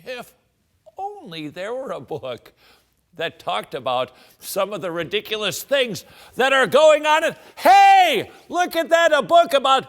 If only there were a book that talked about some of the ridiculous things that are going on. Hey, look at that, a book about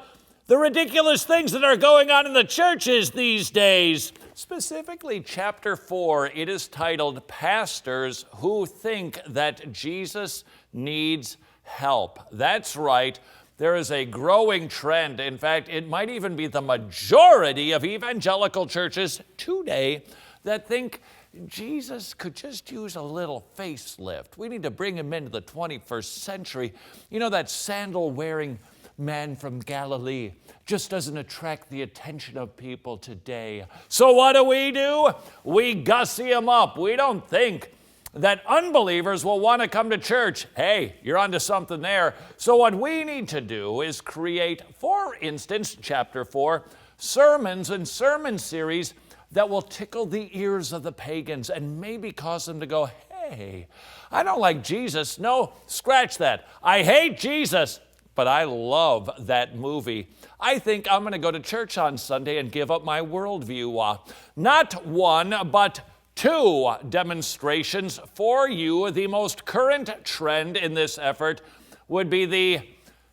the ridiculous things that are going on in the churches these days. Specifically, chapter 4, it is titled, Pastors Who Think That Jesus Needs Help. That's right. There is a growing trend. In fact, it might even be the majority of evangelical churches today that think Jesus could just use a little facelift. We need to bring him into the 21st century. You know, that sandal-wearing man from Galilee just doesn't attract the attention of people today. So what do? We gussy him up. We don't think that unbelievers will want to come to church. Hey, you're onto something there. So what we need to do is create, for instance, chapter 4, sermons and sermon series that will tickle the ears of the pagans and maybe cause them to go, hey, I don't like Jesus. No, scratch that. I hate Jesus, but I love that movie. I think I'm going to go to church on Sunday and give up my worldview. Not one, but 2 demonstrations for you. The most current trend in this effort would be the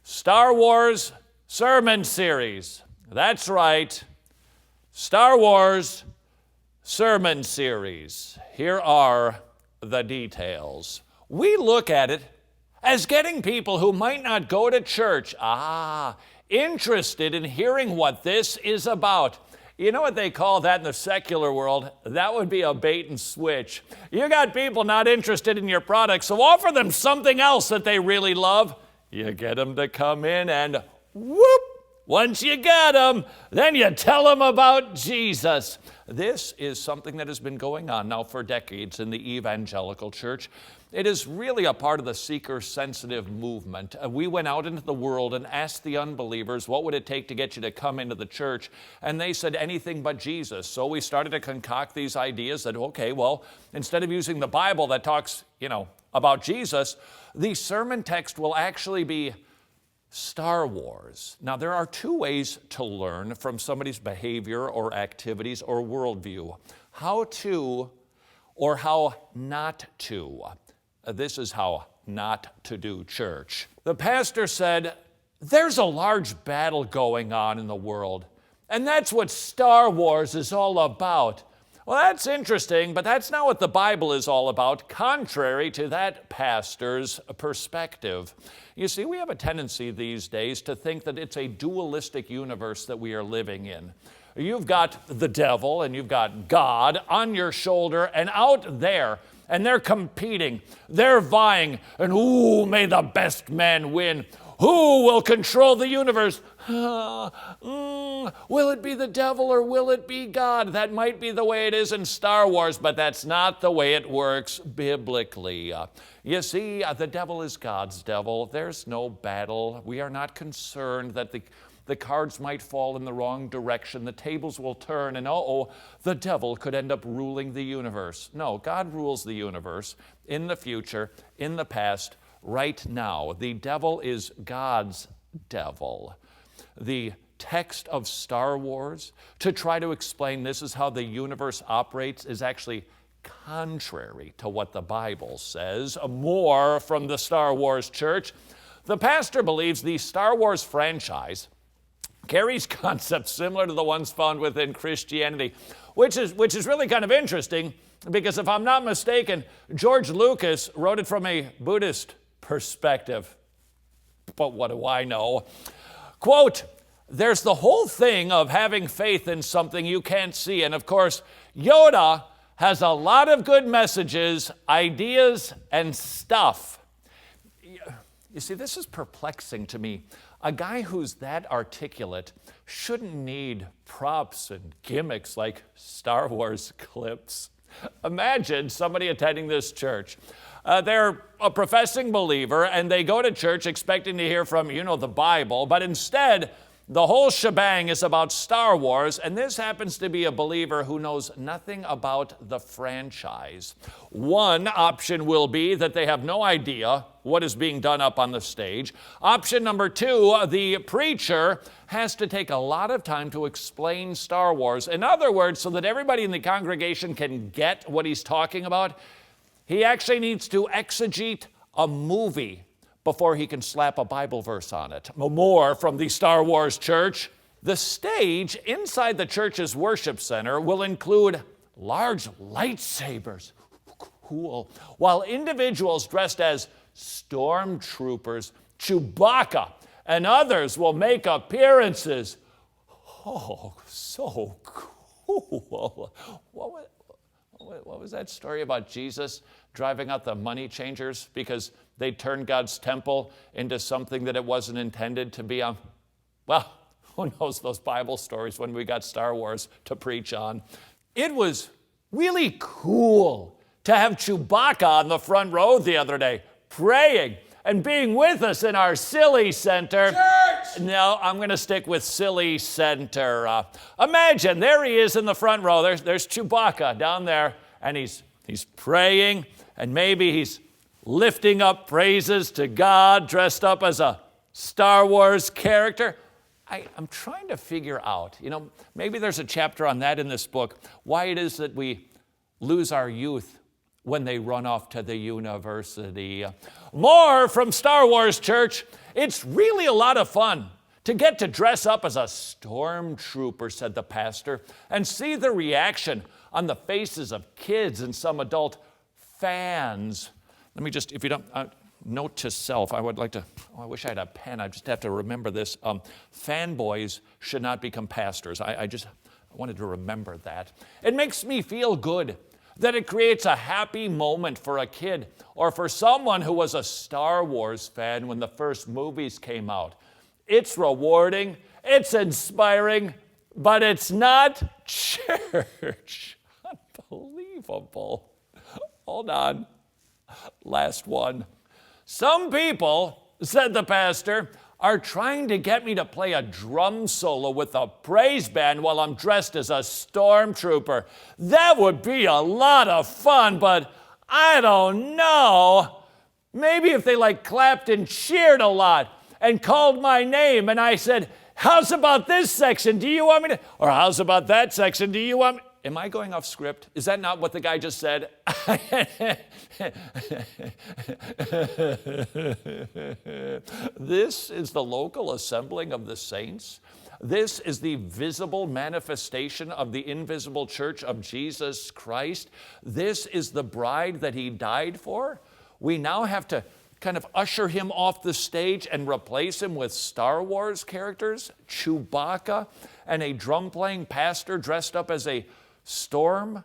Star Wars sermon series. That's right. Star Wars sermon series. Here are the details. We look at it as getting people who might not go to church, interested in hearing what this is about. You know what they call that in the secular world? That would be a bait and switch. You got people not interested in your product, so offer them something else that they really love. You get them to come in and whoop! Once you get them, then you tell them about Jesus. This is something that has been going on now for decades in the evangelical church. It is really a part of the seeker-sensitive movement. We went out into the world and asked the unbelievers, what would it take to get you to come into the church? And they said anything but Jesus. So we started to concoct these ideas that, okay, well, instead of using the Bible that talks, about Jesus, the sermon text will actually be Star Wars. Now, there are 2 ways to learn from somebody's behavior or activities or worldview. How to or how not to. This is how not to do church. The pastor said, there's a large battle going on in the world, and that's what Star Wars is all about. Well, that's interesting, but that's not what the Bible is all about, contrary to that pastor's perspective. You see, we have a tendency these days to think that it's a dualistic universe that we are living in. You've got the devil and you've got God on your shoulder and out there, and they're competing, they're vying, and ooh, may the best man win. Who will control the universe? Will it be the devil or will it be God? That might be the way it is in Star Wars, but that's not the way it works biblically. You see, the devil is God's devil. There's no battle. We are not concerned that the cards might fall in the wrong direction. The tables will turn, and the devil could end up ruling the universe. No, God rules the universe in the future, in the past, right now. The devil is God's devil. The text of Star Wars, to try to explain this is how the universe operates, is actually contrary to what the Bible says. More from the Star Wars church. The pastor believes the Star Wars franchise carries concepts similar to the ones found within Christianity, which is really kind of interesting, because if I'm not mistaken, George Lucas wrote it from a Buddhist perspective. But what do I know? Quote, there's the whole thing of having faith in something you can't see. And of course, Yoda has a lot of good messages, ideas, and stuff. You see, this is perplexing to me. A guy who's that articulate shouldn't need props and gimmicks like Star Wars clips. Imagine somebody attending this church. They're a professing believer, and they go to church expecting to hear from, the Bible, but instead The whole shebang is about Star Wars, and this happens to be a believer who knows nothing about the franchise. One option will be that they have no idea what is being done up on the stage. Option number two, the preacher has to take a lot of time to explain Star Wars. In other words, so that everybody in the congregation can get what he's talking about, he actually needs to exegete a movie before he can slap a Bible verse on it. More from the Star Wars church. The stage inside the church's worship center will include large lightsabers, cool, while individuals dressed as stormtroopers, Chewbacca, and others will make appearances. Oh, so cool. What was that story about Jesus driving out the money changers because they turned God's temple into something that it wasn't intended to be on? Well, who knows those Bible stories when we got Star Wars to preach on. It was really cool to have Chewbacca on the front row the other day, praying and being with us in our silly center. Church! No, I'm going to stick with silly center. Imagine, there he is in the front row. There's Chewbacca down there, and he's praying, and maybe he's lifting up praises to God, dressed up as a Star Wars character. I'm trying to figure out, maybe there's a chapter on that in this book, why it is that we lose our youth when they run off to the university. More from Star Wars Church. It's really a lot of fun to get to dress up as a stormtrooper, said the pastor, and see the reaction on the faces of kids and some adult fans. Let me just, if you don't, note to self, I would like to, I wish I had a pen, I just have to remember this. Fanboys should not become pastors. I wanted to remember that. It makes me feel good that it creates a happy moment for a kid or for someone who was a Star Wars fan when the first movies came out. It's rewarding, it's inspiring, but it's not church. Unbelievable. Hold on. Last one. Some people, said the pastor, are trying to get me to play a drum solo with a praise band while I'm dressed as a stormtrooper. That would be a lot of fun, but I don't know. Maybe if they clapped and cheered a lot and called my name and I said, how's about this section? Do you want me to? Or how's about that section? Do you want me? Am I going off script? Is that not what the guy just said? This is the local assembling of the saints. This is the visible manifestation of the invisible church of Jesus Christ. This is the bride that he died for. We now have to kind of usher him off the stage and replace him with Star Wars characters, Chewbacca, and a drum-playing pastor dressed up as a stormtrooper.